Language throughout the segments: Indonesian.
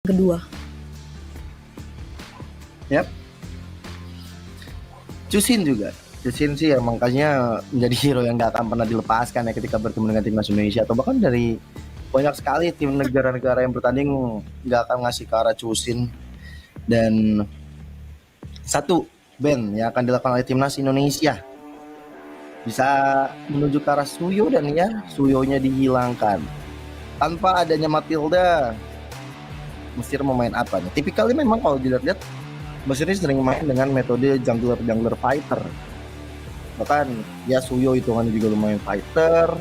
kedua. Yap. Cusin juga. Cusin sih emang makanya menjadi hero yang gak akan pernah dilepaskan ya ketika bertemu dengan timnas Indonesia, atau bahkan dari banyak sekali tim negara-negara yang bertanding gak akan ngasih ke arah Cusin. Dan satu band yang akan dilakukan oleh timnas Indonesia bisa menuju ke arah Suyo, dan ya Suyonya dihilangkan. Tanpa adanya Matilda, Mesir mau main apa nih? Tipikalnya memang kalau dilihat-lihat Mesir ini sering main dengan metode jungler fighter. Bahkan ya Suyo hitungannya juga lumayan fighter.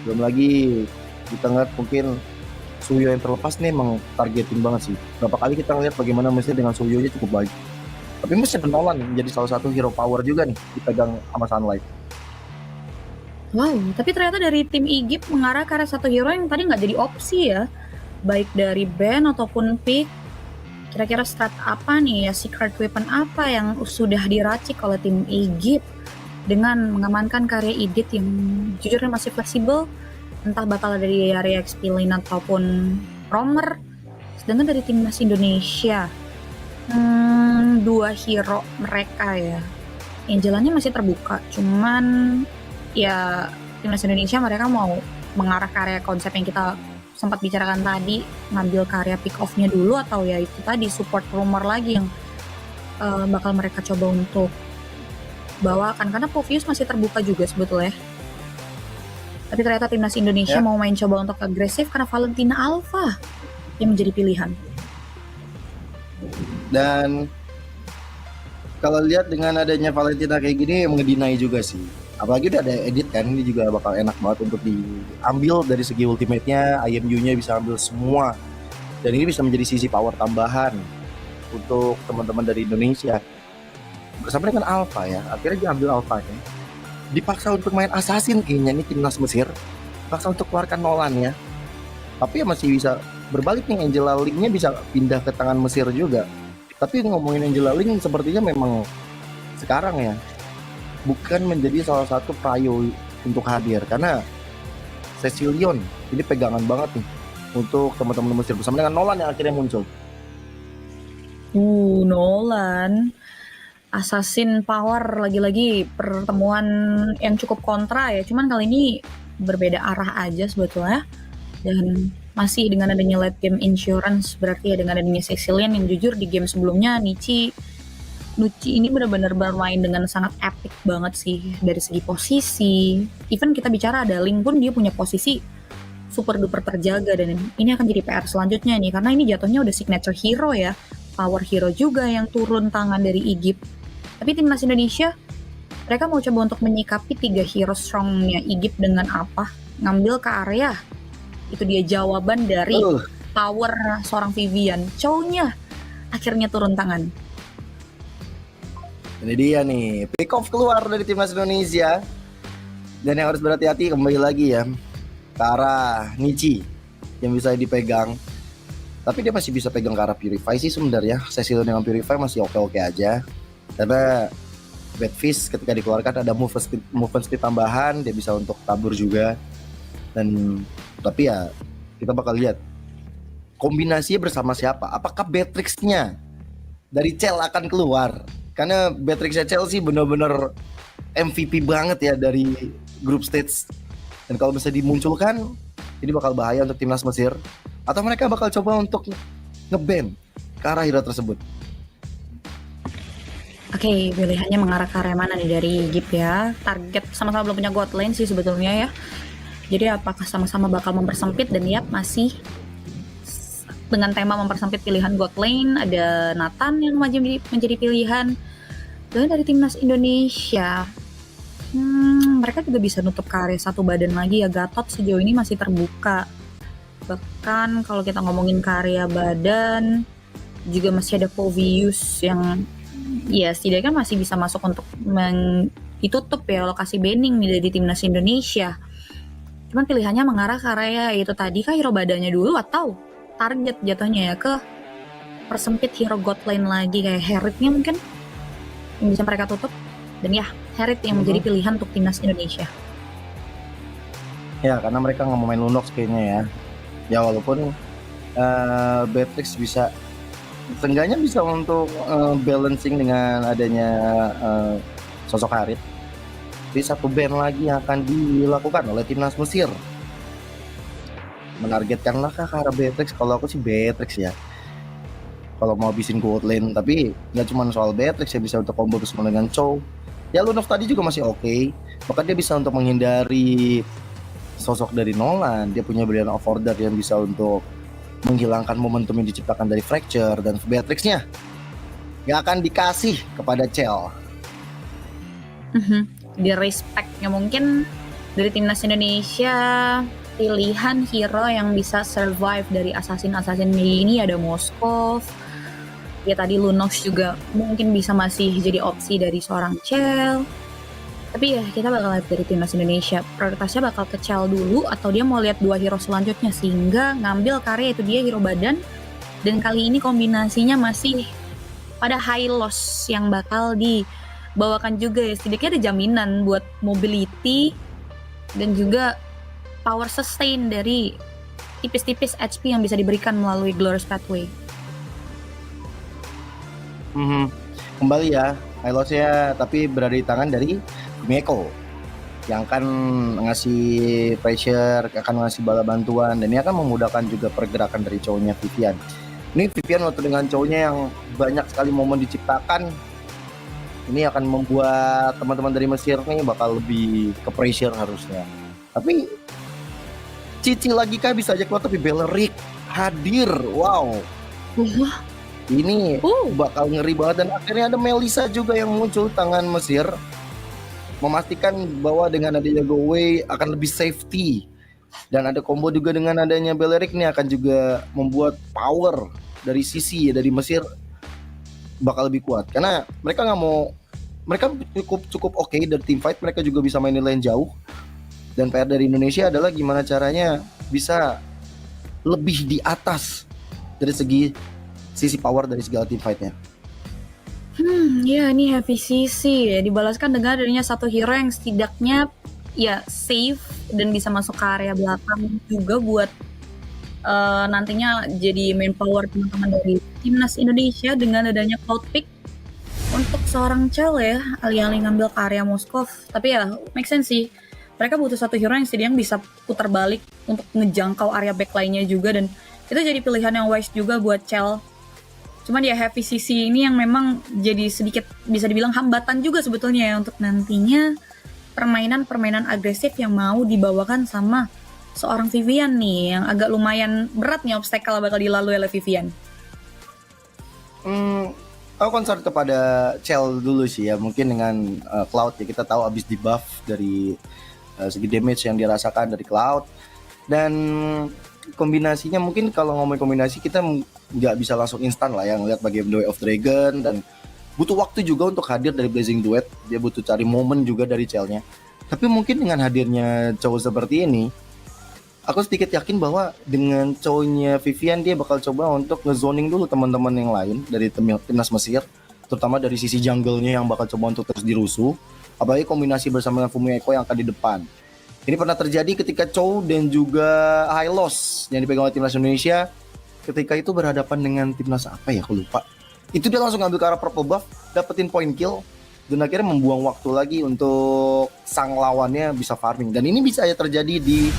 Belum lagi kita ngeliat mungkin Suyo yang terlepas nih emang targeting banget sih. Berapa kali kita ngeliat bagaimana Mesir dengan Suyonya cukup baik. Tapi Mesir Nolan menjadi salah satu hero power juga nih dipegang sama Sunlight. Wow, tapi ternyata dari tim Egypt mengarah ke arah satu hero yang tadi nggak jadi opsi ya. Baik dari Ben ataupun pick. Kira-kira strat apa nih ya, secret weapon apa yang sudah diracik oleh tim Egypt dengan mengamankan karya Edith yang jujurnya masih fleksibel, entah bakal dari area XP lane ataupun roamer. Sedangkan dari timnas Indonesia, dua hero mereka ya, yang jalannya masih terbuka, cuman ya timnas Indonesia mereka mau mengarah karya konsep yang kita sempat bicarakan tadi, ngambil karya pick off-nya dulu, atau ya itu tadi support rumor lagi yang bakal mereka coba untuk bawakan, karena Povius masih terbuka juga sebetulnya. Tapi ternyata timnas Indonesia mau main coba untuk agresif karena Valentina Alpha yang menjadi pilihan. Dan kalau lihat dengan adanya Valentina kayak gini ngedinai juga sih. Apalagi udah ada edit kan, ini juga bakal enak banget untuk diambil dari segi ultimate-nya, IMU-nya bisa ambil semua. Dan ini bisa menjadi sisi power tambahan untuk teman-teman dari Indonesia. Bersama dengan Alpha ya, akhirnya dia ambil Alpha ya. Dipaksa untuk main assassin kayaknya nih timnas Mesir. Paksa untuk keluarkan Nolan ya. Tapi ya masih bisa berbalik nih, Angela Link-nya bisa pindah ke tangan Mesir juga. Tapi ngomongin Angela Link sepertinya memang sekarang ya bukan menjadi salah satu prio untuk hadir, karena Cecilion ini pegangan banget nih untuk teman-teman Mesir bersama dengan Nolan yang akhirnya muncul. Nolan Assassin power, lagi-lagi pertemuan yang cukup kontra ya, cuman kali ini berbeda arah aja sebetulnya. Dan masih dengan adanya late game insurance, berarti ya dengan adanya Cecilion yang jujur di game sebelumnya Nucci ini benar-benar bermain dengan sangat epic banget sih dari segi posisi. Even kita bicara ada Link pun dia punya posisi super duper terjaga, dan ini akan jadi PR selanjutnya nih, karena ini jatuhnya udah signature hero ya, power hero juga yang turun tangan dari Egypt. Tapi timnas Indonesia, mereka mau coba untuk menyikapi 3 hero strongnya Egypt dengan apa? Ngambil ke area. Itu dia jawaban dari power seorang Vivian. Chow-nya akhirnya turun tangan. Ini dia nih, pick off keluar dari timnas Indonesia. Dan yang harus berhati-hati kembali lagi ya ke arah Nichi yang bisa dipegang. Tapi dia masih bisa pegang ke arah Purify sih sebenarnya. Cecilion dengan Purify masih oke-oke aja. Karena Badfish ketika dikeluarkan ada movement speed tambahan, dia bisa untuk tabur juga. Dan tapi ya kita bakal lihat kombinasinya bersama siapa. Apakah Beatrix-nya dari Cell akan keluar? Karena Beatrix Chelsea benar-benar MVP banget ya dari group stage. Dan kalau bisa dimunculkan, ini bakal bahaya untuk timnas Mesir. Atau mereka bakal coba untuk nge-ban ke arah hero tersebut. Oke, pilihannya mengarah ke arah mana nih dari Egypt ya? Target sama-sama belum punya god lane sih sebetulnya ya. Jadi apakah sama-sama bakal mempersempit, dan ya masih dengan tema mempersempit pilihan god lane, ada Nathan yang menjadi pilihan. Dan dari timnas Indonesia, mereka juga bisa nutup karya satu badan lagi ya. Gatot sejauh ini masih terbuka. Bahkan kalau kita ngomongin karya badan, juga masih ada Povius yang ya setidaknya masih bisa masuk untuk ditutup ya lokasi banning nih dari timnas Indonesia. Cuman pilihannya mengarah ke area itu tadi, kah hero badannya dulu atau target jatuhnya ya ke persempit hero god lane lagi, kayak Herrick-nya mungkin yang bisa mereka tutup. Dan ya Herrick yang menjadi pilihan untuk timnas Indonesia. Ya karena mereka nggak mau main Lunox kayaknya ya. Ya walaupun Beatrix bisa seenggaknya bisa untuk balancing dengan adanya sosok Harit. Jadi satu band lagi yang akan dilakukan oleh timnas Mesir. Menargetkanlah kah ke arah Beatrix? Kalau aku sih Beatrix ya. Kalau mau habisin gold lane, tapi nggak cuma soal Beatrix ya, bisa untuk combo bersama dengan Chow. Ya Lunov tadi juga masih oke. Bahkan dia bisa untuk menghindari sosok dari Nolan. Dia punya Brilliant of Order yang bisa untuk menghilangkan momentum yang diciptakan dari Fracture, dan Beatrix-nya nggak akan dikasih kepada Chell. Di respect-nya mungkin dari timnas Indonesia, pilihan hero yang bisa survive dari assassin ini ada Moskov. Ya tadi Lunox juga mungkin bisa masih jadi opsi dari seorang Chell. Tapi ya kita bakal lihat dari timnas Indonesia, prioritasnya bakal ke Chell dulu atau dia mau lihat dua hero selanjutnya, sehingga ngambil karya itu dia hero badan. Dan kali ini kombinasinya masih pada high loss yang bakal dibawakan juga ya, setidaknya ada jaminan buat mobility dan juga power sustain dari tipis-tipis HP yang bisa diberikan melalui Glorious Pathway. Kembali ya, high loss-nya tapi berada di tangan dari Meko yang akan ngasih pressure, akan ngasih bala bantuan, dan ini akan memudahkan juga pergerakan dari cowoknya Vivian. Ini Vivian waktu dengan cowoknya yang banyak sekali momen diciptakan, ini akan membuat teman-teman dari Mesir nih bakal lebih ke pressure harusnya. Tapi Cici lagi kah bisa aja keluar, tapi Beleric hadir, wow. Ini bakal ngeri banget, dan akhirnya ada Melissa juga yang muncul tangan Mesir, memastikan bahwa dengan adanya Go Away akan lebih safety. Dan ada combo juga dengan adanya Beleric nih akan juga membuat power dari sisi dari Mesir bakal lebih kuat. Karena mereka nggak mau, mereka cukup oke dari team fight, mereka juga bisa mainin lane jauh. Dan PR dari Indonesia adalah gimana caranya bisa lebih di atas dari sisi power dari segala team fight-nya. Ya ini heavy CC ya, dibalaskan dengan adanya satu hero yang setidaknya ya safe dan bisa masuk ke area belakang juga buat nantinya jadi main power teman-teman dari timnas Indonesia dengan adanya Cloud Pick untuk seorang Chell ya, alih-alih ngambil ke area Moskov. Tapi ya make sense sih, mereka butuh satu hero yang setidaknya bisa putar balik untuk ngejangkau area backline-nya juga, dan itu jadi pilihan yang wise juga buat Chell. Cuman ya heavy CC ini yang memang jadi sedikit bisa dibilang hambatan juga sebetulnya ya untuk nantinya permainan agresif yang mau dibawakan sama seorang Vivian nih, yang agak lumayan berat nih obstacle bakal dilalui oleh Vivian. Aku concern kepada Chell dulu sih ya, mungkin dengan Cloud ya, kita tahu abis debuff dari segi damage yang dirasakan dari Cloud, dan kombinasinya mungkin kalau ngomongin kombinasi kita nggak bisa langsung instan lah ya ngeliat bagaimana The Way of Dragon, dan butuh waktu juga untuk hadir dari Blazing Duet, dia butuh cari momen juga dari Chell-nya. Tapi mungkin dengan hadirnya cowok seperti ini, aku sedikit yakin bahwa dengan cowoknya Vivian dia bakal coba untuk ngezoning dulu teman-teman yang lain dari timnas Mesir, terutama dari sisi jungle-nya yang bakal coba untuk terus dirusuh, apalagi kombinasi bersama dengan Fumi Eko yang akan di depan. Ini pernah terjadi ketika Chow dan juga High Loss yang dipegang oleh timnas Indonesia, ketika itu berhadapan dengan timnas apa ya, aku lupa. Itu dia langsung ngambil ke arah purple buff, dapetin point kill, dan akhirnya membuang waktu lagi untuk sang lawannya bisa farming. Dan ini bisa aja terjadi di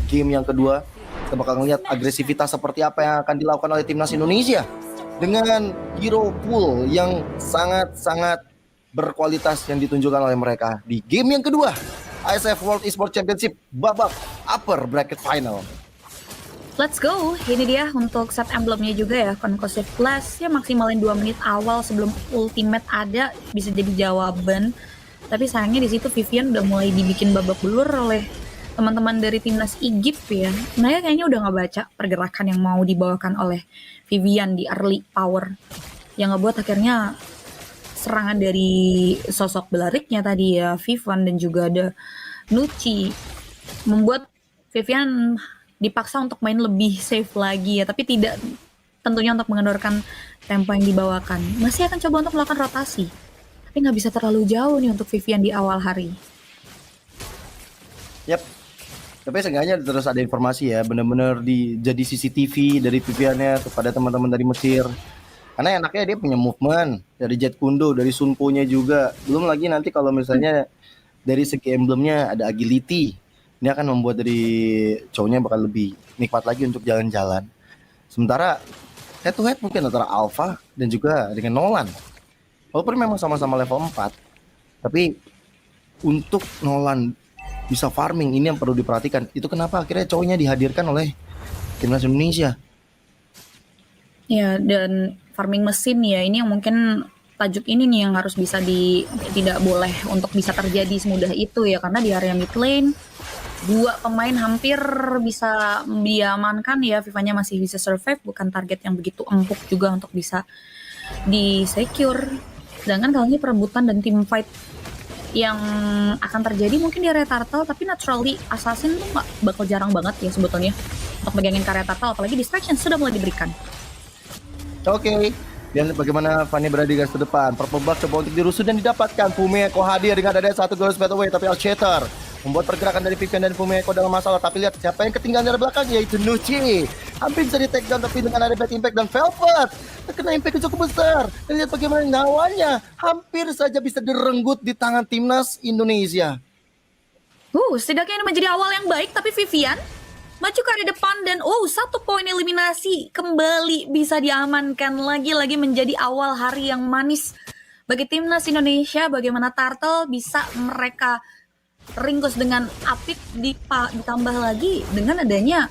game yang kedua. Kita bakal ngeliat agresivitas seperti apa yang akan dilakukan oleh timnas Indonesia dengan hero pool yang sangat-sangat berkualitas yang ditunjukkan oleh mereka di game yang kedua ISF World Esports Championship babak upper bracket final. Let's go, ini dia untuk set emblemnya juga ya, Conclusive Blast ya, maksimalin 2 menit awal sebelum ultimate ada bisa jadi jawaban. Tapi sayangnya di situ Vivian udah mulai dibikin babak belur oleh teman-teman dari timnas Egypt ya. Nah kayaknya udah nggak baca pergerakan yang mau dibawakan oleh Vivian di early power, yang ngebuat akhirnya serangan dari sosok Belariknya tadi ya, Vivian dan juga ada Nucci, membuat Vivian dipaksa untuk main lebih safe lagi ya, tapi tidak tentunya untuk mengendorkan tempo yang dibawakan. Masih akan coba untuk melakukan rotasi, tapi nggak bisa terlalu jauh nih untuk Vivian di awal hari. Yap, Tapi seenggaknya terus ada informasi ya, bener-bener jadi CCTV dari Viviannya kepada teman-teman dari Mesir. Karena enaknya dia punya movement dari Jet Kundo, dari Sunpo-nya juga. Belum lagi nanti kalau misalnya dari segi emblemnya ada agility. Ini akan membuat dari cowoknya bakal lebih nikmat lagi untuk jalan-jalan. Sementara head to head mungkin antara Alpha dan juga dengan Nolan. Walaupun memang sama-sama level 4, tapi untuk Nolan bisa farming ini yang perlu diperhatikan. Itu kenapa akhirnya cowoknya dihadirkan oleh timnas Indonesia. Ya, dan farming mesin ya, ini yang mungkin tajuk ini nih yang harus bisa tidak boleh untuk bisa terjadi semudah itu ya, karena di area mid lane dua pemain hampir bisa diamankan ya, Vivanya masih bisa survive, bukan target yang begitu empuk juga untuk bisa di secure. Sedangkan kali ini perebutan dan team fight yang akan terjadi mungkin di area turtle, tapi naturally assassin tuh nggak bakal jarang banget ya sebetulnya untuk megangin karya turtle, apalagi distraction sudah mulai diberikan. Oke. Dan bagaimana Fanny berada di garis terdepan. Purple buff coba untuk dirusuh dan didapatkan. Fumeko hadir dengan ada satu goal spot away, tapi Alshater membuat pergerakan dari Vivian dan Fumeko dalam masalah. Tapi lihat siapa yang ketinggalan dari belakang, yaitu Nucci. Hampir bisa di take down, tapi dengan ada bad impact dan Velvet terkena impact yang cukup besar. Dan lihat bagaimana nyawanya hampir saja bisa direnggut di tangan timnas Indonesia. Setidaknya ini menjadi awal yang baik, tapi Vivian maju ke area depan dan 1 poin eliminasi kembali bisa diamankan. Lagi-lagi menjadi awal hari yang manis bagi timnas Indonesia. Bagaimana Turtle bisa mereka ringkus dengan apik, ditambah lagi dengan adanya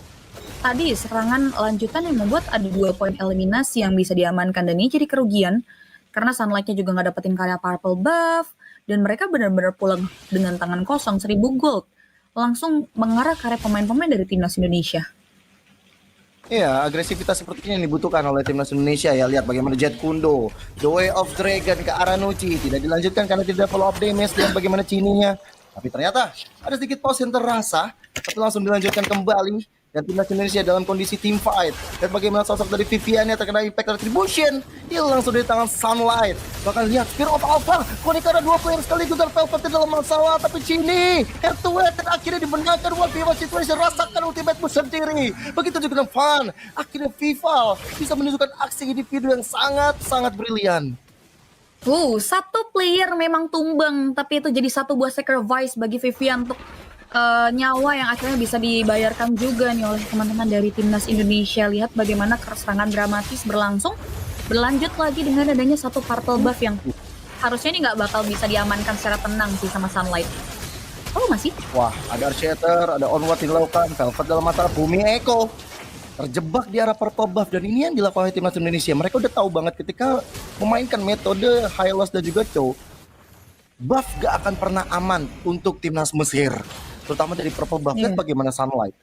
tadi serangan lanjutan yang membuat ada 2 poin eliminasi yang bisa diamankan. Dan ini jadi kerugian karena Sunlight-nya juga nggak dapetin karya purple buff, dan mereka benar-benar pulang dengan tangan kosong, 1000 gold langsung mengarah ke area pemain-pemain dari timnas Indonesia. Iya, agresivitas seperti ini yang dibutuhkan oleh timnas Indonesia ya. Lihat bagaimana Jet Kundo, The Way of Dragon ke arah Nucci, tidak dilanjutkan karena tidak follow up damage. Dan bagaimana Cininya, tapi ternyata ada sedikit pause yang terasa, tapi langsung dilanjutkan kembali. Dan timnas Indonesia dalam kondisi team fight. Dan bagaimana sosok dari Viviannya terkena impact retribution, dia langsung dari tangan Sunlight. Bahkan lihat Spear of Alpha, konek ada 2 player sekaligus dan Velvet dalam masalah. Tapi Cini head to head dan akhirnya dimenangkan 1v1 situation. Rasakan ultimate sendiri. Begitu juga dengan Fan. Akhirnya Vival bisa menunjukkan aksi individu yang sangat-sangat brilian. Satu player memang tumbang, tapi itu jadi satu buah sacrifice bagi Vivian untuk nyawa yang akhirnya bisa dibayarkan juga nih oleh teman-teman dari timnas Indonesia. Lihat bagaimana keserangan dramatis berlanjut lagi dengan adanya satu purple buff yang harusnya ini nggak bakal bisa diamankan secara tenang sih sama Sunlight. Masih? Wah, ada Archater, ada Onward yang dilakukan, Velvet dalam masalah, Fumeko terjebak di arah purple buff. Dan ini yang dilakukan oleh timnas Indonesia. Mereka udah tahu banget ketika memainkan metode high loss dan juga chow, buff gak akan pernah aman untuk timnas Mesir, terutama dari purple buff. Lihat bagaimana Sunlight,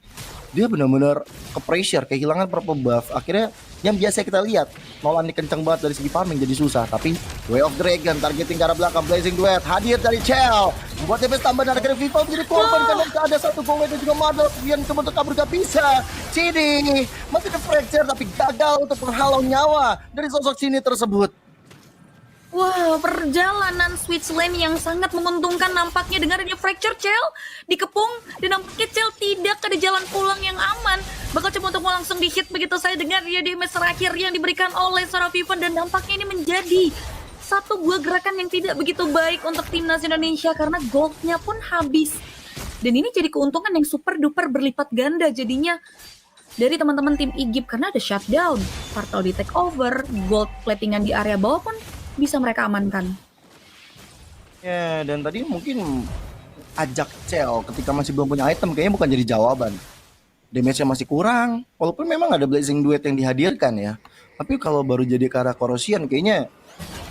dia benar-benar ke pressure, kehilangan purple buff. Akhirnya yang biasa kita lihat Nolan ini kencang banget dari segi farming jadi susah. Tapi Way of Dragon targeting ke arah belakang, Blazing Duet hadir dari Chell, membuat DPS tambahan dari Viva menjadi korban karena ada satu gol dan juga Madal yang coba untuk kabur gak bisa. Cini masih ke fracture tapi gagal untuk menghalau nyawa dari sosok Cini tersebut. Perjalanan switch lane yang sangat menguntungkan nampaknya dengan adanya fracture Chell dikepung, dan nampaknya Chell tidak ada jalan pulang yang aman. Bakal coba untuk langsung di hit begitu saya dengar ya damage terakhir yang diberikan oleh seorang Vivian, dan nampaknya ini menjadi satu buah gerakan yang tidak begitu baik untuk timnas Indonesia karena goldnya pun habis. Dan ini jadi keuntungan yang super duper berlipat ganda jadinya dari teman-teman tim Egypt karena ada shutdown, Turtle di take over, gold platingan di area bawah pun bisa mereka amankan. Ya, dan tadi mungkin ajak Chell ketika masih belum punya item kayaknya bukan jadi jawaban. Damage-nya masih kurang, walaupun memang ada Blazing Duet yang dihadirkan ya. Tapi kalau baru jadi ke arah Corrosion kayaknya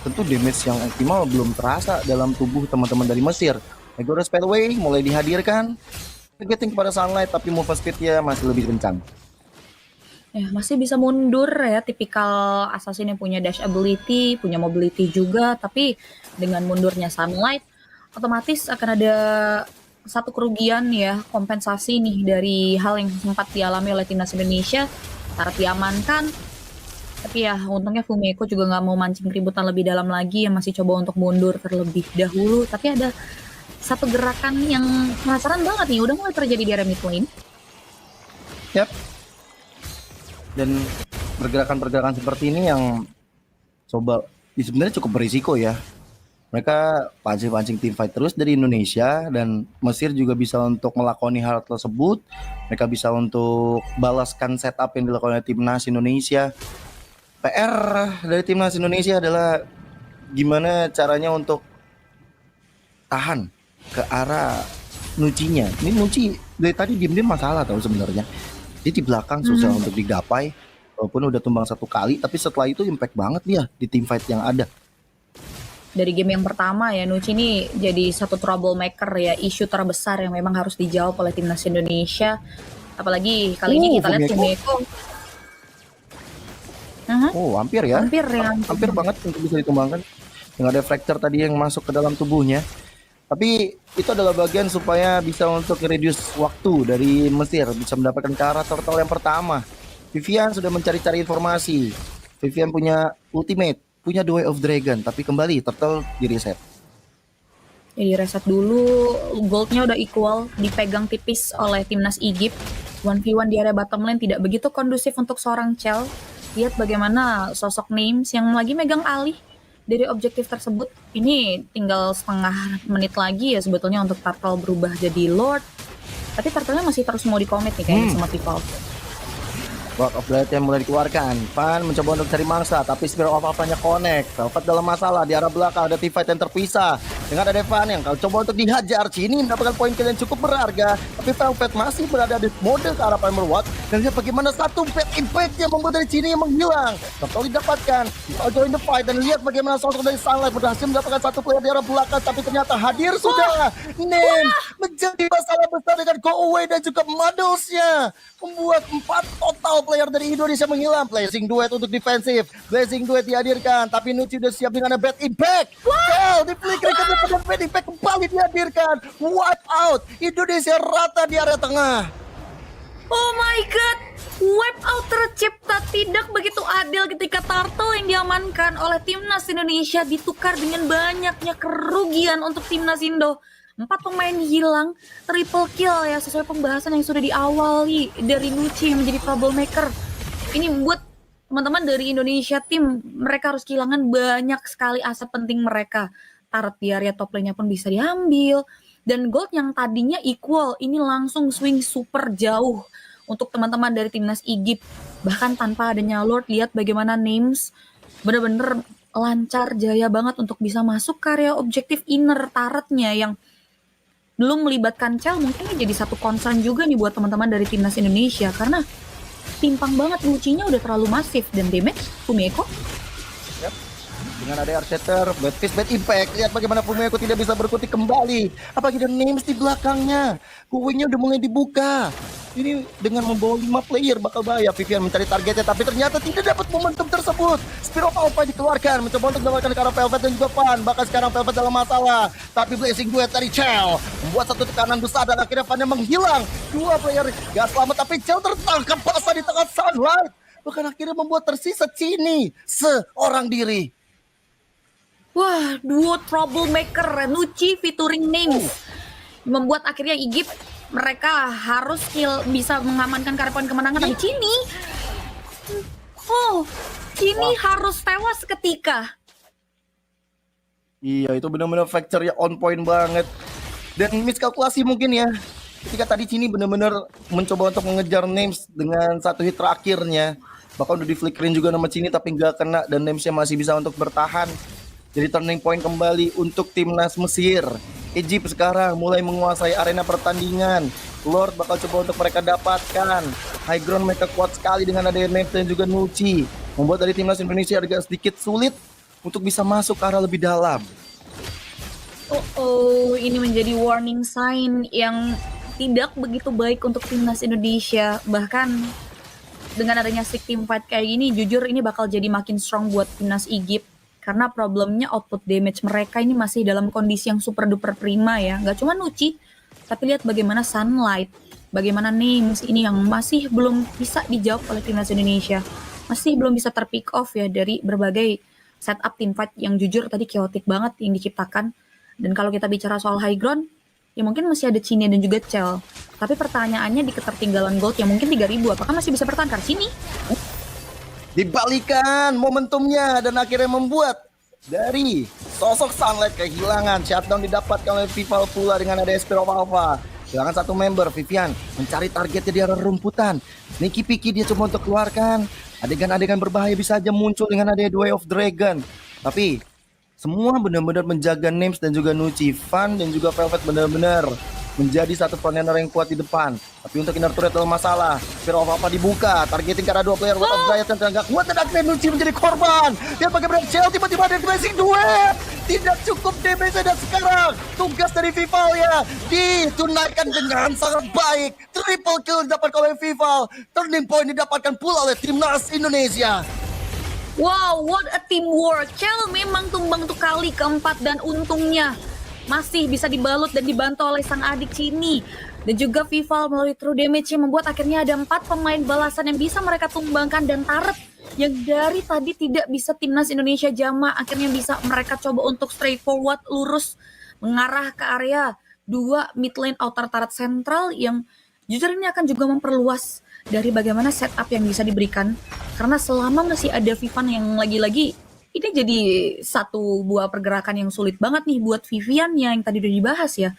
tentu damage yang optimal belum terasa dalam tubuh teman-teman dari Mesir. Megora Spellway mulai dihadirkan, targeting kepada Sunlight, tapi move speed-nya masih lebih kencang. Masih bisa mundur ya, tipikal assassin yang punya dash ability, punya mobility juga, tapi dengan mundurnya Sunlight otomatis akan ada satu kerugian ya, kompensasi nih dari hal yang sempat dialami oleh timnas Indonesia. Tarap diamankan, tapi ya untungnya Fumeko juga nggak mau mancing keributan lebih dalam lagi, yang masih coba untuk mundur terlebih dahulu. Tapi ada satu gerakan yang penasaran banget nih, udah mulai terjadi di area mid lane. Yap. Dan pergerakan-pergerakan seperti ini yang sebenarnya cukup berisiko ya. Mereka pancing-pancing team fight terus dari Indonesia, dan Mesir juga bisa untuk melakoni hal tersebut. Mereka bisa untuk balaskan setup yang dilakukan oleh timnas Indonesia. PR dari timnas Indonesia adalah gimana caranya untuk tahan ke arah Nucinya. Ini Nuci dari tadi diem-diem masalah tahu sebenarnya. Dia di belakang susah untuk digapai. Walaupun udah tumbang satu kali, tapi setelah itu impact banget dia di team fight yang ada. Dari game yang pertama ya, Nuci ini jadi satu troublemaker ya, isu terbesar yang memang harus dijawab oleh timnas Indonesia. Apalagi kali ini kita lihat Fumeko. Hampir ya. Hampir banget untuk bisa ditumbangkan. Yang ada fracture tadi yang masuk ke dalam tubuhnya. Tapi itu adalah bagian supaya bisa untuk reduce waktu dari Mesir, bisa mendapatkan cara turtle yang pertama. Vivian sudah mencari-cari informasi. Vivian punya ultimate, punya The Way of Dragon, tapi kembali turtle di reset. Ya di reset dulu, goldnya udah equal, dipegang tipis oleh timnas Egypt. 1v1 di area bottom lane tidak begitu kondusif untuk seorang Chell. Lihat bagaimana sosok Names yang lagi megang alih dari objektif tersebut. Ini tinggal setengah menit lagi ya sebetulnya untuk Turtle berubah jadi Lord. Tapi Turtle-nya masih terus mau di-commit nih kayaknya sama T-Valve. Word of Blade yang mulai dikeluarkan. Van mencoba untuk cari mangsa, tapi Spirit of Alpha-nya connect. Velvet dalam masalah, di arah belakang ada teamfight yang terpisah. Dengan ada Van yang kalau coba untuk dihajar, Cini mendapatkan poin kill yang cukup berharga. Tapi Velvet masih berada di mode ke arah Primal Watch. Dan lihat bagaimana satu bad impact yang membuat dari Cini yang menghilang. Turtle didapatkan, join the fight, dan lihat bagaimana sosok dari Sunlight berhasil mendapatkan satu player di arah belakang. Tapi ternyata hadir sudah. Nem menjadi masalah besar dengan go away dan juga modelsnya. Membuat 4 total player dari Indonesia menghilang. Blazing Duet untuk defensif. Blazing Duet dihadirkan. Tapi Nuci sudah siap dengan bad impact. Well, di flicker kemudian bad impact kembali dihadirkan. Wipe out. Indonesia rata di area tengah. Oh my god, wipe out tercipta tidak begitu adil ketika Turtle yang diamankan oleh timnas Indonesia ditukar dengan banyaknya kerugian untuk timnas Indo. 4 pemain hilang, triple kill ya sesuai pembahasan yang sudah diawali dari Nuci yang menjadi troublemaker. Ini membuat teman-teman dari Indonesia tim mereka harus kehilangan banyak sekali aset penting mereka. Turret di area top lane-nya pun bisa diambil. Dan gold yang tadinya equal ini langsung swing super jauh untuk teman-teman dari timnas Egypt. Bahkan tanpa adanya Lord, lihat bagaimana Names bener-bener lancar jaya banget untuk bisa masuk ke area objektif inner turretnya yang belum melibatkan Chell. Mungkin ini jadi satu concern juga nih buat teman-teman dari timnas Indonesia karena timpang banget Nucinya udah terlalu masif dan damage Fumeko. Yep. Dengan ada Archeter, bad fist, bad impact. Lihat bagaimana Fumeko tidak bisa berkutik kembali. Apalagi ada Names di belakangnya. Kuingnya udah mulai dibuka. Ini dengan membawa 5 player bakal bahaya. Vivian mencari targetnya tapi ternyata tidak dapat momentum tersebut. Spirit of Alpha dikeluarkan, mencoba untuk mendapatkan ke arah Velvet dan juga Van. Bahkan sekarang Velvet dalam masalah. Tapi Blazing Duet dari Chell membuat satu tekanan besar dan akhirnya Van yang menghilang. 2 player gak selamat tapi Chell tertangkap basah di tengah Sunlight. Bahkan akhirnya membuat tersisa Cini seorang diri. Wah, duo troublemaker Nuci featuring Names membuat akhirnya Egypt mereka harus bisa mengamankan karya poin kemenangan. Tapi Cini harus tewas seketika. Iya, itu benar-benar factor ya on point banget. Dan miskalkulasi mungkin ya. Ketika tadi Cini benar-benar mencoba untuk mengejar Names dengan satu hit terakhirnya. Bahkan udah di flickerin juga nama Cini tapi nggak kena dan Namesnya masih bisa untuk bertahan. Jadi turning point kembali untuk timnas Mesir. Egypt sekarang mulai menguasai arena pertandingan. Lord bakal coba untuk mereka dapatkan. High ground mereka kuat sekali dengan ada Names dan juga Nuci. Membuat dari timnas Indonesia agak sedikit sulit untuk bisa masuk ke arah lebih dalam. Ini menjadi warning sign yang tidak begitu baik untuk timnas Indonesia. Bahkan dengan adanya stick team fight kayak gini, jujur ini bakal jadi makin strong buat timnas Egypt. Karena problemnya output damage mereka ini masih dalam kondisi yang super duper prima ya. Gak cuma Nuci, tapi lihat bagaimana Sunlight, bagaimana Names ini yang masih belum bisa dijawab oleh timnas Indonesia. Masih belum bisa terpick off ya dari berbagai setup team fight yang jujur tadi chaotic banget yang diciptakan. Dan kalau kita bicara soal high ground, ya mungkin masih ada Cine dan juga Chell. Tapi pertanyaannya di ketertinggalan gold yang mungkin 3.000, apakah masih bisa bertahan? Karena sini Dibalikan momentumnya dan akhirnya membuat dari sosok Sunlight kehilangan. Shutdown didapatkan oleh Vival pula dengan ada Spirit of Alpha. Kehilangan satu member. Vivian mencari targetnya di arah rumputan. Sneaky Picky dia coba untuk keluarkan. Adegan-adegan berbahaya bisa aja muncul dengan ada Way of Dragon. Tapi semua benar-benar menjaga Names dan juga Nuci. Van dan juga Velvet benar-benar menjadi satu frontliner yang kuat di depan. Tapi untuk inner turret adalah masalah. Spirit of Alpha dibuka, targeting karena dua player World of Dryad yang tenaga kuat dan akhirnya Nuci menjadi korban. Dia bagaimana Shell tiba-tiba ada Blessing duet. Tidak cukup damage dan sekarang tugas dari Vival ya ditunaikan dengan sangat baik. Triple kill didapatkan oleh Vival. Turning point didapatkan pula oleh Timnas Indonesia. wow, what a teamwork. Chell memang tumbang untuk kali keempat dan untungnya masih bisa dibalut dan dibantu oleh sang adik Cini. Dan juga Vival melalui true damage yang membuat akhirnya ada 4 pemain balasan yang bisa mereka tumbangkan dan Turret yang dari tadi tidak bisa Timnas Indonesia jama akhirnya bisa mereka coba untuk straightforward lurus mengarah ke area 2 mid lane outer turret sentral yang jujur ini akan juga memperluas dari bagaimana setup yang bisa diberikan karena selama masih ada Vivan yang lagi-lagi ini jadi satu buah pergerakan yang sulit banget nih buat Vivian yang tadi udah dibahas ya.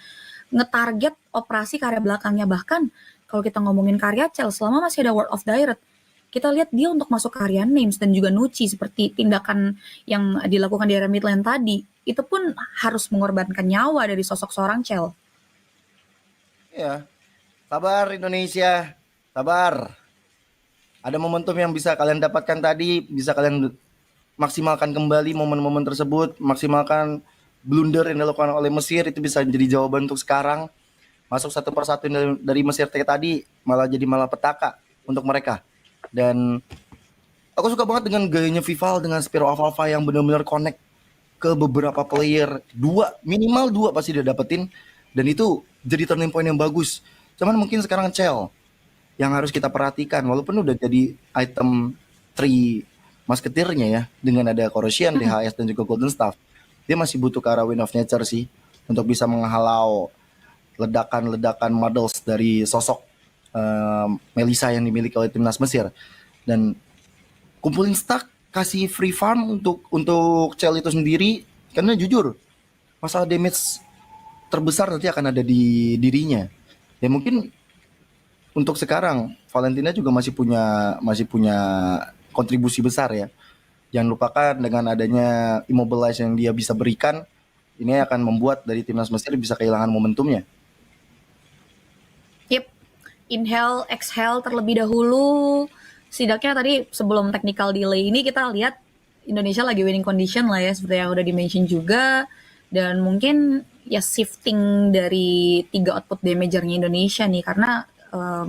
Ngetarget operasi karya belakangnya. Bahkan kalau kita ngomongin karya Chell, selama masih ada World of Dryad, kita lihat dia untuk masuk ke area Names dan juga Nuci seperti tindakan yang dilakukan di area mid lane tadi. Itu pun harus mengorbankan nyawa dari sosok seorang Chell. Ya, sabar Indonesia, sabar. Ada momentum yang bisa kalian dapatkan tadi, bisa kalian maksimalkan kembali momen-momen tersebut, maksimalkan blunder yang dilakukan oleh Mesir itu bisa jadi jawaban untuk sekarang. Masuk satu persatu dari Mesir tadi malah jadi petaka untuk mereka. Dan aku suka banget dengan gayanya Vival dengan Spirit of Alpha yang benar-benar connect ke beberapa player. Minimal dua pasti dia dapetin. Dan itu jadi turning point yang bagus. Cuman mungkin sekarang Chell yang harus kita perhatikan. Walaupun udah jadi item 3 masketirnya ya, dengan ada Corrosion, DHS dan juga Golden Staff, dia masih butuh ke arah Wind of Nature sih untuk bisa menghalau ledakan-ledakan models dari sosok Melissa yang dimiliki oleh timnas Mesir. Dan kumpulin stack, kasih free farm untuk Chell itu sendiri, karena jujur masalah damage terbesar nanti akan ada di dirinya. Ya mungkin untuk sekarang Valentina juga masih punya kontribusi besar ya. Jangan lupakan dengan adanya immobilize yang dia bisa berikan, ini akan membuat dari timnas Mesir bisa kehilangan momentumnya. Yep, inhale, exhale terlebih dahulu. Setidaknya tadi sebelum technical delay ini kita lihat Indonesia lagi winning condition lah ya, seperti yang udah di-mention juga. Dan mungkin ya shifting dari 3 output damagernya Indonesia nih, karena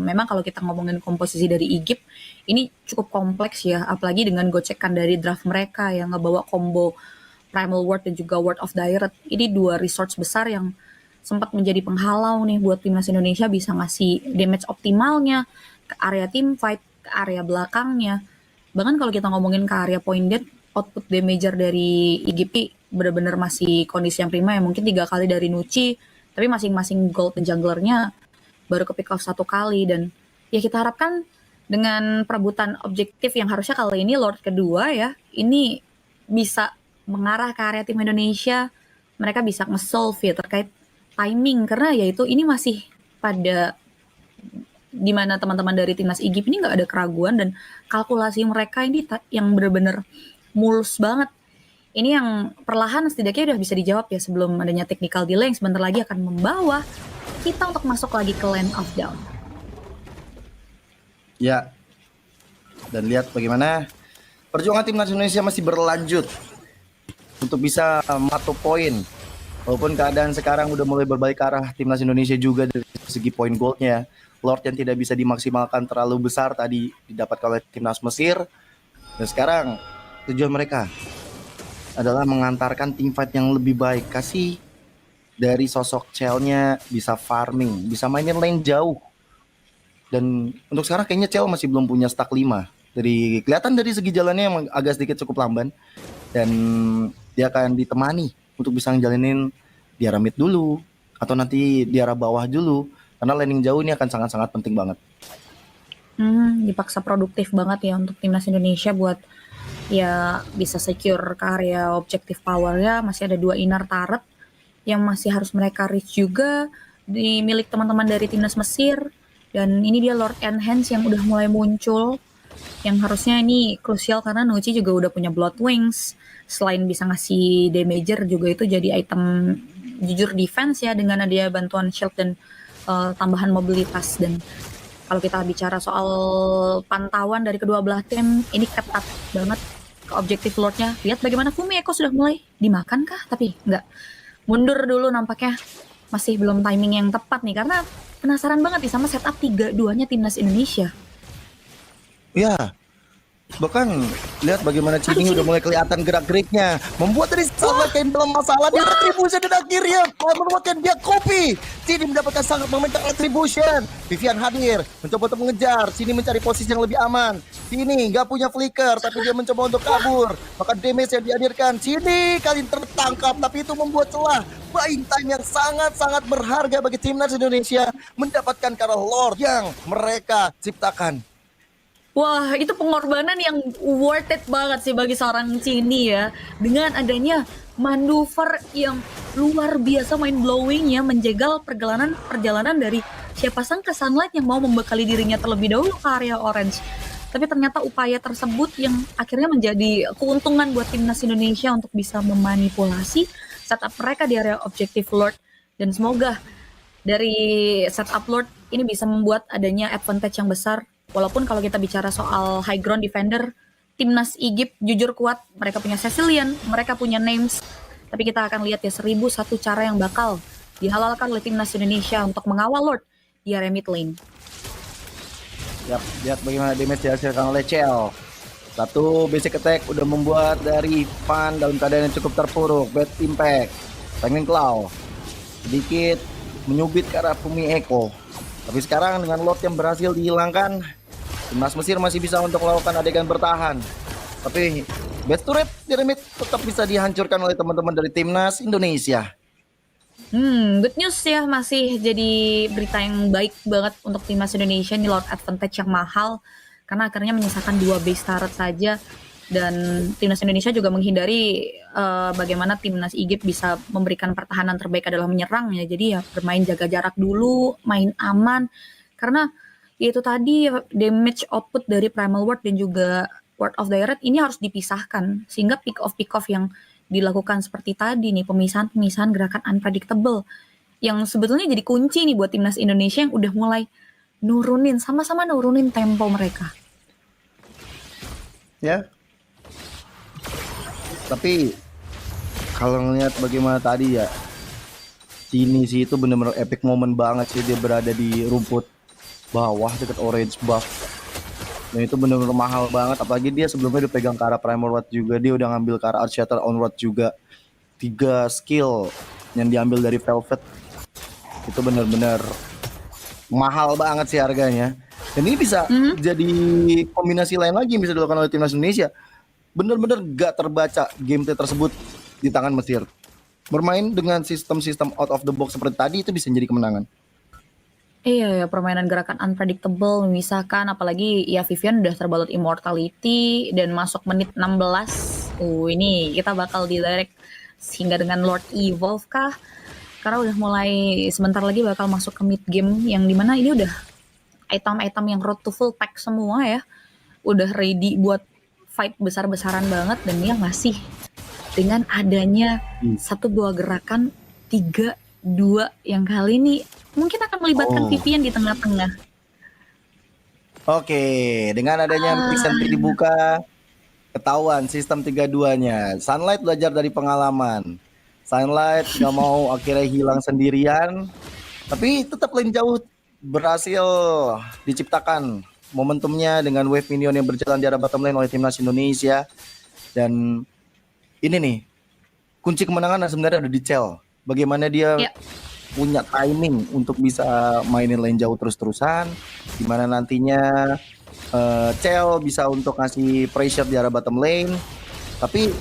memang kalau kita ngomongin komposisi dari Egypt ini cukup kompleks ya, apalagi dengan gocekan dari draft mereka yang ngebawa combo Primal Ward dan juga Word of Dryad. Ini 2 resource besar yang sempat menjadi penghalau nih buat timnas Indonesia bisa ngasih damage optimalnya ke area team fight, ke area belakangnya. Bahkan kalau kita ngomongin ke area point dead, output damager dari Egypt benar-benar masih kondisi yang prima ya, mungkin 3 kali dari Nuci, tapi masing-masing gold dan junglernya baru ke pick off 1 kali. Dan ya kita harapkan dengan perebutan objektif yang harusnya kali ini Lord kedua ya, ini bisa mengarah ke area tim Indonesia, mereka bisa nge-solve ya terkait timing, karena ya itu ini masih pada dimana teman-teman dari timnas Egypt ini nggak ada keraguan dan kalkulasi mereka ini yang benar-benar mulus banget. Ini yang perlahan setidaknya udah bisa dijawab ya sebelum adanya technical delay yang sebentar lagi akan membawa kita untuk masuk lagi ke Land of Dawn. Ya, dan lihat bagaimana perjuangan timnas Indonesia masih berlanjut untuk bisa matu poin. Walaupun keadaan sekarang udah mulai berbalik ke arah timnas Indonesia juga dari segi poin goldnya. Lord yang tidak bisa dimaksimalkan terlalu besar tadi didapatkan oleh timnas Mesir. Dan sekarang tujuan mereka adalah mengantarkan tim fight yang lebih baik. Kasih dari sosok Chell-nya bisa farming, bisa mainin lane jauh. Dan untuk sekarang kayaknya Chell masih belum punya stack 5. Kelihatan dari segi jalannya yang agak sedikit cukup lamban. Dan dia akan ditemani untuk bisa ngejalanin di area mid dulu, atau nanti di arah bawah dulu, karena laning jauh ini akan sangat-sangat penting banget. Dipaksa produktif banget ya untuk timnas Indonesia buat ya bisa secure ke area objective power ya. Masih ada 2 inner turret yang masih harus mereka reach juga di milik teman-teman dari timnas Mesir. Dan ini dia Lord Enhance yang udah mulai muncul, yang harusnya ini krusial karena Nucci juga udah punya Blood Wings. Selain bisa ngasih damager juga itu jadi item jujur defense ya, dengan ada bantuan shield dan tambahan mobilitas. Dan kalau kita bicara soal pantauan dari kedua belah tim, ini ketat banget ke objektif Lordnya. Lihat bagaimana Fumi Eko sudah mulai dimakan kah? Tapi nggak. Mundur dulu nampaknya. Masih belum timing yang tepat nih, karena penasaran banget nih sama setup 3-2-nya timnas Indonesia. Ya, bahkan lihat bagaimana Cini udah mulai kelihatan gerak-geriknya, membuat dari Sunlight kayak dalam masalah di retribution, dan akhirnya menemukan dia copy. Cini mendapatkan sangat momentum retribution. Vivian hadir mencoba untuk mengejar. Cini mencari posisi yang lebih aman. Cini nggak punya flicker tapi dia mencoba untuk kabur. Maka damage yang dihadirkan Cini kali ini tertangkap, tapi itu membuat celah buying time yang sangat-sangat berharga bagi timnas Indonesia mendapatkan Kara Lord yang mereka ciptakan. Wah, itu pengorbanan yang worth it banget sih bagi seorang Cini ya. Dengan adanya manuver yang luar biasa mind blowing ya, menjegal perjalanan dari siapa sangka Sunlight yang mau membekali dirinya terlebih dahulu ke area orange. Tapi ternyata upaya tersebut yang akhirnya menjadi keuntungan buat timnas Indonesia untuk bisa memanipulasi setup mereka di area objective Lord. Dan semoga dari setup Lord ini bisa membuat adanya advantage yang besar. Walaupun kalau kita bicara soal high ground defender, timnas Egypt jujur kuat. Mereka punya Cecilian, mereka punya Names. Tapi kita akan lihat ya 1001 cara yang bakal dihalalkan oleh timnas Indonesia untuk mengawal Lord di area mid lane. Yap, lihat bagaimana damage dihasilkan oleh Chell. Satu basic attack udah membuat dari Fan dalam keadaan yang cukup terpuruk. Bad impact. Flaming Claw sedikit menyubit ke arah Fumi Eko. Tapi sekarang dengan Lord yang berhasil dihilangkan, timnas Mesir masih bisa untuk melakukan adegan bertahan. Tapi best turret di remit tetap bisa dihancurkan oleh teman-teman dari timnas Indonesia. Good news ya, masih jadi berita yang baik banget untuk timnas Indonesia. Ini Lord advantage yang mahal karena akhirnya menyisakan 2 base turret saja. Dan timnas Indonesia juga menghindari bagaimana timnas Egypt bisa memberikan pertahanan terbaik adalah menyerang ya. Jadi ya bermain jaga jarak dulu, main aman. Karena itu tadi damage output dari Primal Ward dan juga Ward of Direct ini harus dipisahkan. Sehingga pick off yang dilakukan seperti tadi nih, pemisahan gerakan unpredictable. Yang sebetulnya jadi kunci nih buat timnas Indonesia yang udah mulai sama-sama nurunin tempo mereka. Ya. Tapi kalau ngelihat bagaimana tadi ya, Cini sih itu benar-benar epic moment banget sih, dia berada di rumput bawah dekat orange buff. Dan itu benar-benar mahal banget, apalagi dia sebelumnya udah pegang ke arah Primal Rod juga, dia udah ngambil ke arah Earthshatter Onward juga. 3 skill yang diambil dari Velvet. Itu benar-benar mahal banget sih harganya. Dan ini bisa jadi kombinasi lain lagi yang bisa dilakukan oleh timnas Indonesia. Benar-benar gak terbaca gameplay tersebut di tangan Mesir. Bermain dengan sistem-sistem out of the box seperti tadi itu bisa jadi kemenangan. Iya ya, permainan gerakan unpredictable memisahkan, apalagi ya Vivian udah terbalut immortality dan masuk menit 16. Ini kita bakal direct sehingga dengan Lord Evolve kah? Karena udah mulai sebentar lagi bakal masuk ke mid game yang dimana ini udah item-item yang road to full pack semua ya. Udah ready buat fight besar-besaran banget, dan dia ngasih dengan adanya 1-2 gerakan 3-2 yang kali ini mungkin akan melibatkan Vivian di tengah-tengah. Oke, dengan adanya Mix MP dibuka, ketahuan sistem 3-2-nya. Sunlight belajar dari pengalaman. Sunlight gak mau akhirnya hilang sendirian, tapi tetap lane jauh berhasil diciptakan momentumnya dengan wave minion yang berjalan di arah bottom lane oleh timnas Indonesia. Dan ini nih, kunci kemenangan sebenarnya ada di Chell. Bagaimana dia punya timing untuk bisa mainin lane jauh terus-terusan, dimana nantinya Chell bisa untuk ngasih pressure di arah bottom lane. Tapi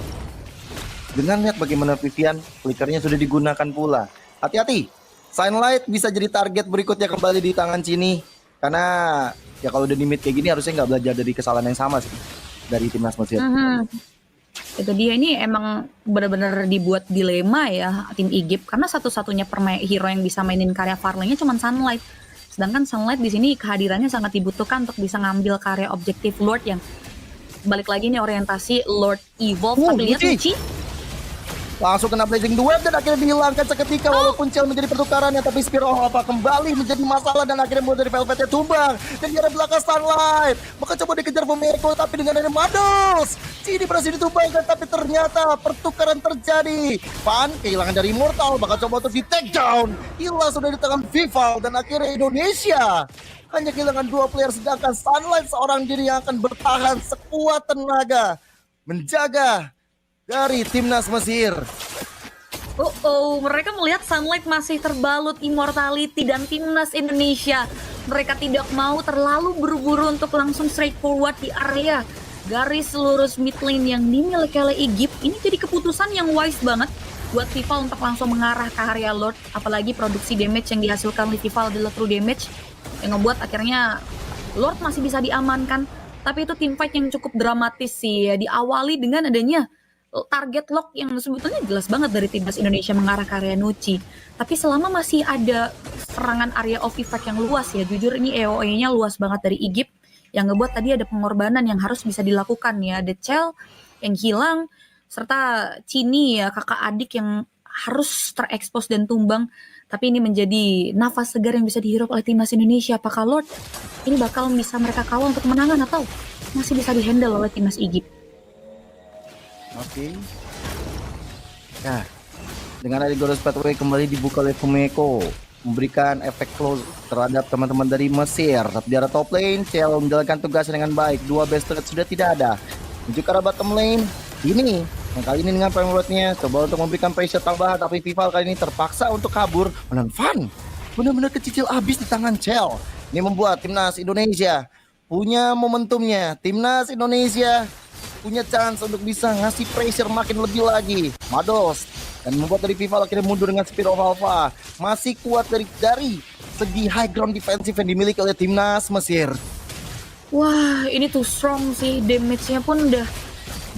dengan lihat bagaimana Vivian, flickernya sudah digunakan pula. Hati-hati, Sunlight bisa jadi target berikutnya kembali di tangan Cini. Karena ya kalau udah di mid kayak gini harusnya nggak belajar dari kesalahan yang sama sih dari timnas Mesir. Itu dia, ini emang benar-benar dibuat dilema ya tim Egypt, karena satu-satunya hero yang bisa mainin karya Farley-nya cuma Sunlight. Sedangkan Sunlight di sini kehadirannya sangat dibutuhkan untuk bisa ngambil karya objektif Lord yang balik lagi nih orientasi Lord Evolve. Tapi lihat Luci. Luci. Langsung kena Blazing Duel dan akhirnya dihilangkan seketika walaupun Cell menjadi pertukarannya, tapi Spear of Alpha kembali menjadi masalah dan akhirnya mulai dari Velvetnya tumbang dan di arah belakang Sunlight maka coba dikejar Fumeko tapi dengan ada Mados Cini berhasil ditumbangkan, tapi ternyata pertukaran terjadi. Pan kehilangan dari Immortal, bakal coba untuk di take down, hilang sudah di tangan Vival dan akhirnya Indonesia hanya kehilangan 2 player, sedangkan Sunlight seorang diri yang akan bertahan sekuat tenaga menjaga dari timnas Mesir. Mereka melihat Sunlight masih terbalut immortality dan timnas Indonesia. Mereka tidak mau terlalu buru-buru untuk langsung straightforward di area garis lurus mid lane yang dimiliki oleh Egypt. Ini jadi keputusan yang wise banget buat Vival untuk langsung mengarah ke area Lord. Apalagi produksi damage yang dihasilkan oleh Vival adalah true damage yang ngebuat akhirnya Lord masih bisa diamankan. Tapi itu teamfight yang cukup dramatis sih ya. Diawali dengan adanya target lock yang sebetulnya jelas banget dari timnas Indonesia mengarah ke area Nuci. Tapi selama masih ada serangan area of effect yang luas ya, jujur ini EOE-nya luas banget dari Egypt, yang ngebuat tadi ada pengorbanan yang harus bisa dilakukan ya. Ada Cell yang hilang, serta Cini ya, kakak adik yang harus terekspos dan tumbang. Tapi ini menjadi nafas segar yang bisa dihirup oleh timnas Indonesia. Apakah Lord ini bakal bisa mereka kawal untuk kemenangan atau masih bisa dihandle oleh timnas Egypt? Oke. Nah, dengan ada Goros Pathway kembali dibuka oleh Fumeko, memberikan efek close terhadap teman-teman dari Mesir. Tapi di arah top lane, Cell menjalankan tugasnya dengan baik. 2 best threat sudah tidak ada. Menuju ke arah bottom lane. Ini yang kali ini dengan Prime Lord-nya coba untuk memberikan pressure tambahan, tapi Vival kali ini terpaksa untuk kabur. Dan Van benar-benar kecicil abis di tangan Cell. Ini membuat timnas Indonesia punya momentumnya. Timnas Indonesia punya chance untuk bisa ngasih pressure makin lebih lagi. Mados dan membuat dari Vival akhirnya mundur dengan Spear of Alpha. Masih kuat dari segi high ground defensive yang dimiliki oleh timnas Mesir. Wah, ini tuh strong sih, damage-nya pun udah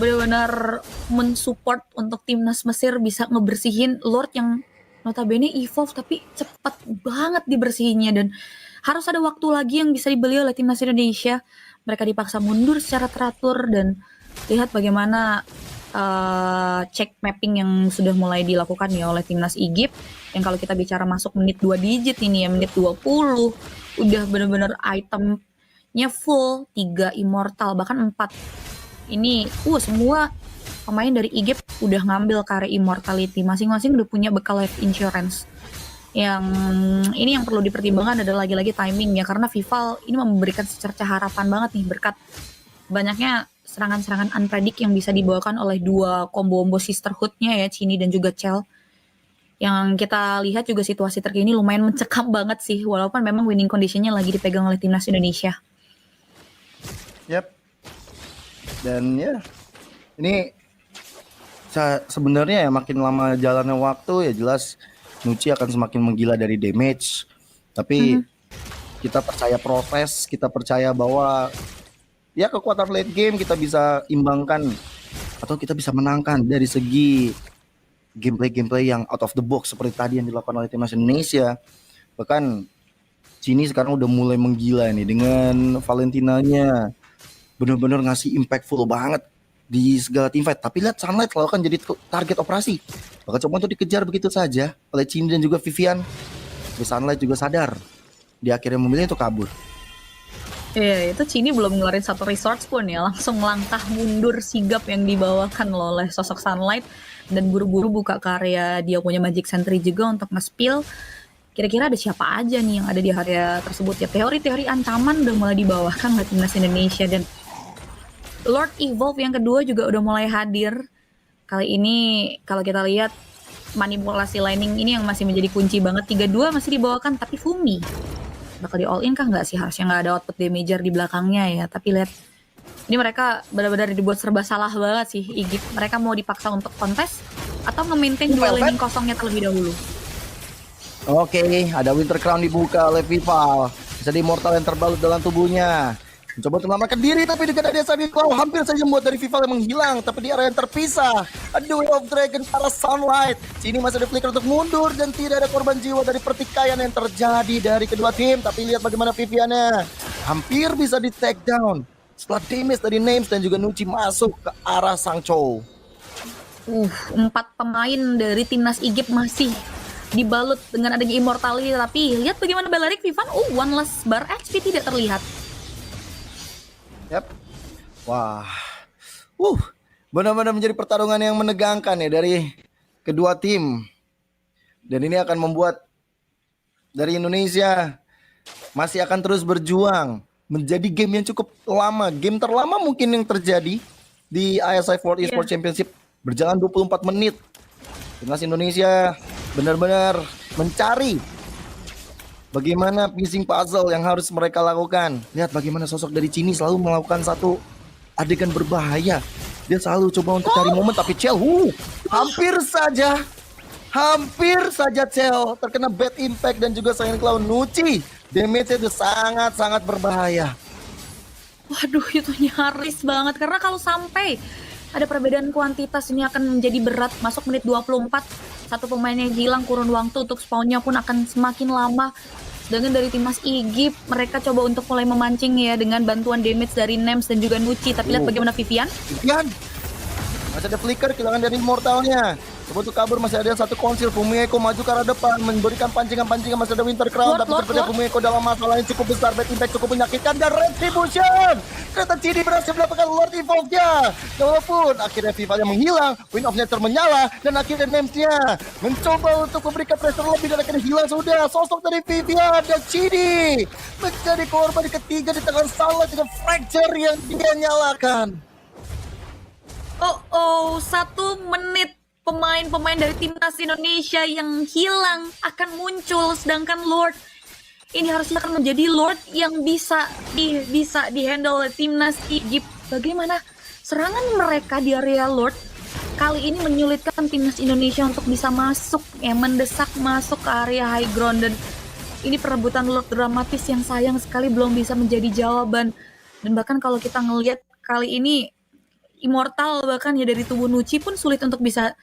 benar-benar mensupport untuk timnas Mesir bisa ngebersihin Lord yang notabene evolve tapi cepat banget dibersihinnya, dan harus ada waktu lagi yang bisa dibeli oleh timnas Indonesia. Mereka dipaksa mundur secara teratur dan lihat bagaimana check mapping yang sudah mulai dilakukan ya oleh timnas Egypt, yang kalau kita bicara masuk menit 2 digit ini ya, menit 20 udah bener-bener itemnya full, 3 immortal bahkan 4. Ini semua pemain dari Egypt udah ngambil karya immortality, masing-masing udah punya bekal life insurance. Yang ini yang perlu dipertimbangkan adalah lagi-lagi timing ya, karena Vival ini memberikan secerca harapan banget nih berkat banyaknya serangan-serangan unpredict yang bisa dibawakan oleh 2 combo sisterhood-nya ya, Cini dan juga Cell. Yang kita lihat juga situasi terkini lumayan mencekam banget sih, walaupun memang winning condition-nya lagi dipegang oleh timnas Indonesia. Yap. Dan ya, ini sebenarnya ya makin lama jalannya waktu ya jelas Nuci akan semakin menggila dari damage. Tapi kita percaya proses, kita percaya bahwa ya kekuatan late game kita bisa imbangkan atau kita bisa menangkan dari segi gameplay yang out of the box seperti tadi yang dilakukan oleh timnas Indonesia. Bahkan Cini sekarang udah mulai menggila nih dengan Valentinanya, benar-benar ngasih impactful banget di segala teamfight. Tapi lihat Sunlight selalu kan jadi target operasi, bakal coba untuk dikejar begitu saja oleh Cini dan juga Vivian. Tapi Sunlight juga sadar, dia akhirnya memilih untuk kabur. Iya, itu Cini belum ngeluarin satu resource pun ya, langsung langkah mundur sigap yang dibawakan oleh sosok Sunlight, dan buru-buru buka karya dia punya Magic Sentry juga untuk nge-spill. Kira-kira ada siapa aja nih yang ada di area tersebut ya. Teori-teori ancaman udah mulai dibawakan oleh timnas Indonesia, dan Lord Evolve yang kedua juga udah mulai hadir. Kali ini kalau kita lihat manipulasi lining ini yang masih menjadi kunci banget. 3-2 masih dibawakan, tapi Fumi bakal di all in kah nggak sih? Harusnya nggak ada output damager di belakangnya ya. Tapi lihat, ini mereka benar-benar dibuat serba salah banget sih Egypt. Mereka mau dipaksa untuk kontes atau nge-maintain dua laning kosongnya terlebih dahulu. Oke, ada Winter Crown dibuka oleh Vival. Bisa di Immortal yang terbalut dalam tubuhnya. Mencoba untuk menyelamatkan diri, tapi dengan adanya Sunny Claw hampir saja membuat dari Vival yang menghilang. Tapi di area yang terpisah, ada Way of Dragon para Sunlight. Sini masih ada flicker untuk mundur dan tidak ada korban jiwa dari pertikaian yang terjadi dari kedua tim. Tapi lihat bagaimana Viviannya hampir bisa di take down setelah damage dari Names dan juga Nuci masuk ke arah Sang Chou. 4 pemain dari timnas Egypt masih dibalut dengan adanya immortality, tapi lihat bagaimana Balearic Vivan, one last bar HP tidak terlihat. Yap. Wah. Benar-benar menjadi pertarungan yang menegangkan ya dari kedua tim. Dan ini akan membuat dari Indonesia masih akan terus berjuang menjadi game yang cukup lama, game terlama mungkin yang terjadi di ISI World Esports Championship, berjalan 24 menit. Timnas Indonesia benar-benar mencari bagaimana piecing puzzle yang harus mereka lakukan. Lihat bagaimana sosok dari Cini selalu melakukan satu adegan berbahaya. Dia selalu coba untuk cari momen, tapi Cel, hampir saja Cel terkena bad impact dan juga Sunny Claw Nuci. Damage itu sangat-sangat berbahaya. Waduh, itu nyaris banget, karena kalau sampai ada perbedaan kuantitas ini akan menjadi berat. Masuk menit 24, satu pemain yang hilang, kurun waktu untuk spawnnya pun akan semakin lama. Sedangkan dari timnas Egypt, mereka coba untuk mulai memancing ya dengan bantuan damage dari Nems dan juga Nuci. Tapi lihat bagaimana Vivian. Masih ada flicker, kehilangan dari Immortalnya. Coba untuk kabur, masih ada satu konsil. Fumieko maju ke arah depan, memberikan pancingan-pancingan. Masih ada Winter Crown, tapi sepertinya Fumieko dalam masalah yang cukup besar. Bad impact cukup menyakitkan, dan Retribution. Kereta Cini berhasil mendapatkan Lord Evolve-nya. Walaupun akhirnya Vival yang menghilang, Wind of Nature menyala, dan akhirnya Nems-nya mencoba untuk memberikan pressure lebih, dan akhirnya hilang sudah. Sosok dari Vivian dan Cini menjadi korban ketiga di tangan Sunlight dengan fracture yang dia nyalakan. 1 menit pemain-pemain dari timnas Indonesia yang hilang akan muncul, sedangkan Lord ini harusnya akan menjadi Lord yang bisa dihandle oleh timnas Egypt. Bagaimana serangan mereka di area Lord kali ini menyulitkan timnas Indonesia untuk bisa masuk, mendesak masuk ke area high ground, dan ini perebutan Lord dramatis yang sayang sekali belum bisa menjadi jawaban. Dan bahkan kalau kita ngelihat kali ini Immortal bahkan ya dari tubuh Nuci pun sulit untuk bisa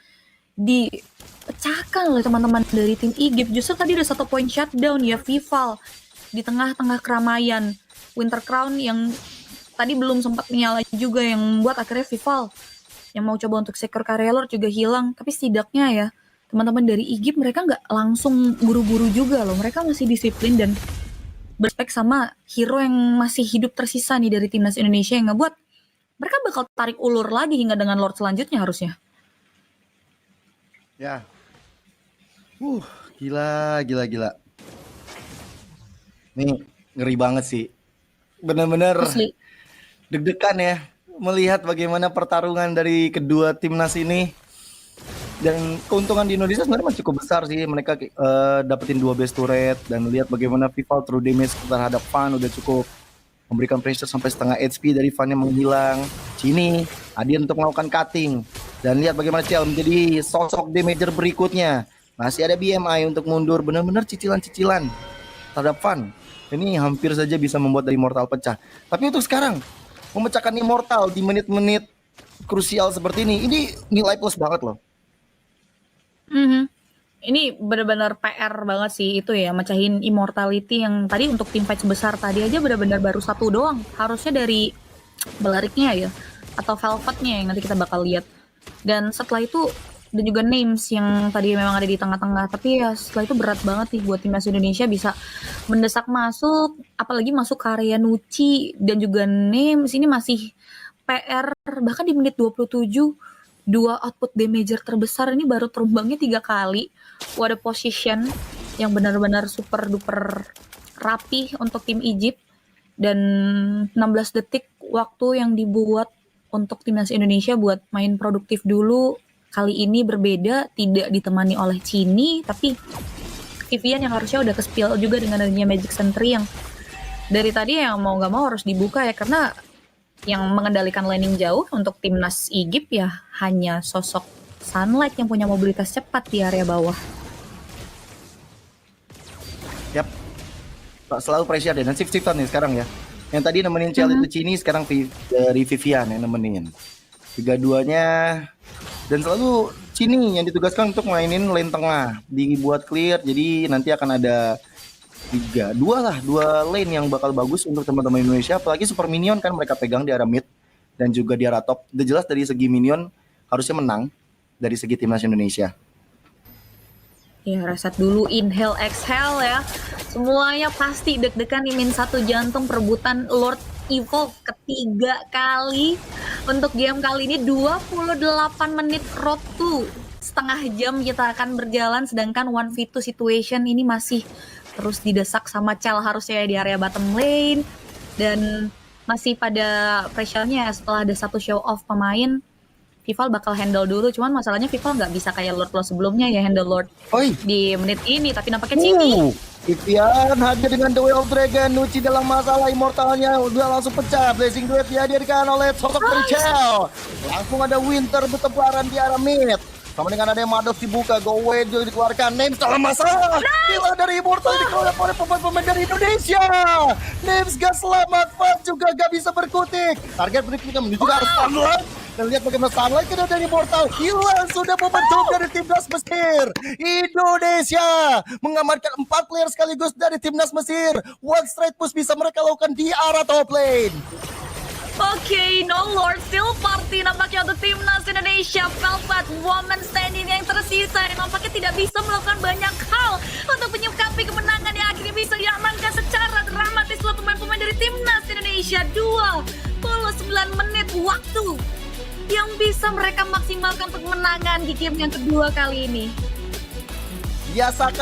dipecahkan oleh teman-teman dari tim Egypt. Justru tadi ada 1 point shutdown ya Vival di tengah-tengah keramaian. Winter Crown yang tadi belum sempat menyala juga yang membuat akhirnya Vival yang mau coba untuk secure Carrier Lord juga hilang. Tapi setidaknya ya teman-teman dari Egypt mereka nggak langsung buru-buru juga loh. Mereka masih disiplin dan berspek sama hero yang masih hidup tersisa nih dari timnas Indonesia, yang ngebuat mereka bakal tarik ulur lagi hingga dengan Lord selanjutnya harusnya. Ya. Gila. Nih, ngeri banget sih. Benar-benar deg-degan ya melihat bagaimana pertarungan dari kedua timnas ini. Dan keuntungan di Indonesia sebenarnya cukup besar sih. Mereka dapetin 2 base turret, dan lihat bagaimana Vival true damage terhadap Fan udah cukup memberikan pressure sampai setengah HP dari Fan yang menghilang. Sini, Adian untuk melakukan cutting. Dan lihat bagaimana Cel menjadi sosok damager berikutnya. Masih ada BMI untuk mundur. Benar-benar cicilan-cicilan terhadap Fan. Ini hampir saja bisa membuat dari Immortal pecah. Tapi untuk sekarang, memecahkan Immortal di menit-menit krusial seperti ini nilai plus banget loh. Ini benar-benar PR banget sih itu ya, mecahin Immortality yang tadi untuk tim fight sebesar tadi aja benar-benar baru 1 doang. Harusnya dari Belariknya ya, atau Velvetnya yang nanti kita bakal lihat. Dan setelah itu, dan juga Names yang tadi memang ada di tengah-tengah. Tapi ya setelah itu berat banget nih buat timnas Indonesia bisa mendesak masuk, apalagi masuk ke area Nuci dan juga Names. Ini masih PR, bahkan di menit 27, 2 output damager terbesar ini baru terumbangnya 3 kali. What a position yang benar-benar super duper rapi untuk tim Egypt. Dan 16 detik waktu yang dibuat untuk timnas Indonesia buat main produktif dulu. Kali ini berbeda, tidak ditemani oleh Cini, tapi Vivian yang harusnya udah ke-spill juga dengan adanya Magic Sentry yang dari tadi yang mau gak mau harus dibuka ya, karena yang mengendalikan laning jauh untuk timnas Egypt ya hanya sosok Sunlight yang punya mobilitas cepat di area bawah. Selalu pressure deh. Dan shift-shiftan nih sekarang ya. Yang tadi nemenin Chelsea itu Cini, sekarang dari Vivian yang nemenin. 3-2-nya. Dan selalu Cini yang ditugaskan untuk mainin lane tengah. Dibuat clear, jadi nanti akan ada dua lane yang bakal bagus untuk teman-teman Indonesia. Apalagi Super Minion kan mereka pegang di arah mid dan juga di arah top. Udah jelas dari segi Minion harusnya menang dari segi timnas Indonesia. Ya, reset dulu, inhale, exhale ya. Semuanya pasti deg-degan nih, min 1 jantung perebutan Lord Evolve ketiga kali. Untuk game kali ini 28 menit road to setengah jam kita akan berjalan, sedangkan 1v2 situation ini masih terus didesak sama Chell harusnya di area bottom lane, dan masih pada pressure-nya setelah ada satu show off pemain. Vival bakal handle dulu, cuman masalahnya Vival nggak bisa kayak Lord lo sebelumnya ya handle Lord di menit ini, tapi nampaknya Cini. Vivian hadir dengan The Way of Dragon. Nuci dalam masalah immortalnya udah langsung pecah. Blazing Duet dihadirkan oleh sosok dari Chell. Langsung ada Winter bertebaran di arah mid. Sama dengan ada yang Madoff dibuka, Go Away juga dikeluarkan. Names dalam masalah. Gila dari Immortal dikeluarkan oleh pemain-pemain dari Indonesia. Names gak selamat, Fat juga gak bisa berkutik. Target berikutnya menuju ke arah Sunlight. Dan lihat bagaimana Sunlight kena dari Immortal. Hilang sudah membentuk dari timnas Mesir. Indonesia mengamankan 4 player sekaligus dari timnas Mesir. One straight push bisa mereka lakukan di arah top lane. Oke, no Lord, still party nampaknya untuk timnas Indonesia. Velvet Women Standing yang tersisa yang nampaknya tidak bisa melakukan banyak hal untuk menyikapi kemenangan yang akhirnya bisa diamankan secara dramatis oleh pemain-pemain dari timnas Indonesia. 29 menit waktu yang bisa mereka maksimalkan untuk kemenangan di game yang kedua kali ini. Biasa